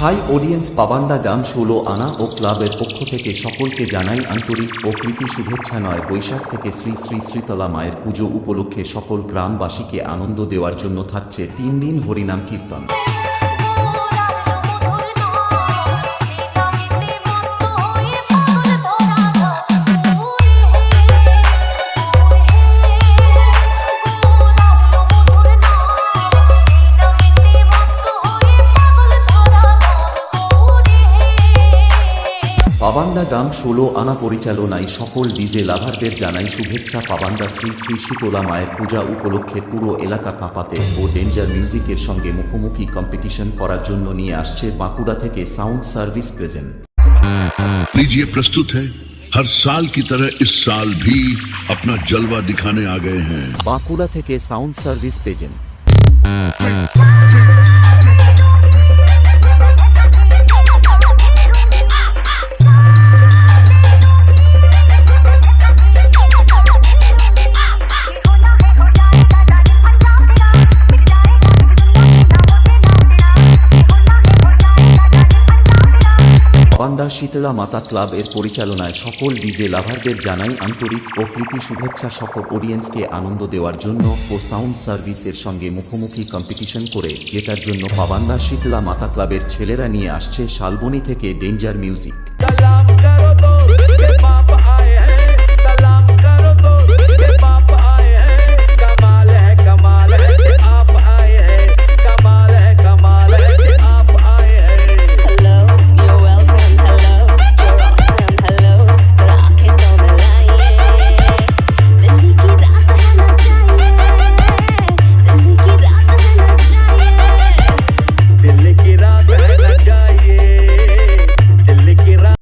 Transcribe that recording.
High audience, পাবান্ডা গান ১৬ আনা ও ক্লাবের পক্ষ থেকে সকলকে জানাই আন্তরিক ও প্রীতি শুভেচ্ছা। বৈশাখ থেকে শ্রী শ্রী শীতলা মায়ের পুজো উপলক্ষে সকল গ্রামবাসীকে আনন্দ দেওয়ার জন্য থাকছে ৩ দিন হরিনাম কীর্তন। পাবান্ডা গান ১৬ আনা পরিচালনায় সকল ডিজে লাভারদের জানাই শুভেচ্ছা। পাবান্ডা শ্রী শ্রী শীতলা মায়ের পূজা উপলক্ষে পুরো এলাকা কাঁপাতে ও ডেঞ্জার মিউজিকের সঙ্গে মুখোমুখি কম্পিটিশন করার জন্য নিয়ে আসছে বাঁকুড়া থেকে সাউন্ড সার্ভিস প্রেজেন্ট। लीजिए प्रस्तुत है हर साल की तरह इस साल भी अपना जलवा दिखाने आ गए हैं বাঁকুড়া থেকে সাউন্ড সার্ভিস প্রেজেন্ট। পাবান্ডা শীতলা মাতা ক্লাব এর পরিচালনায় সকল ডিজে লাভারদের জানাই আন্তরিক ও প্রীতি শুভেচ্ছা। সকল অডিয়েন্সকে আনন্দ দেওয়ার জন্য ও সাউন্ড সার্ভিসের সঙ্গে মুখোমুখি কম্পিটিশন করে জেতার জন্য পাবান্ডা শীতলা মাতা ক্লাবের ছেলেরা নিয়ে আসছে শালবনী থেকে ডেঞ্জার মিউজিক।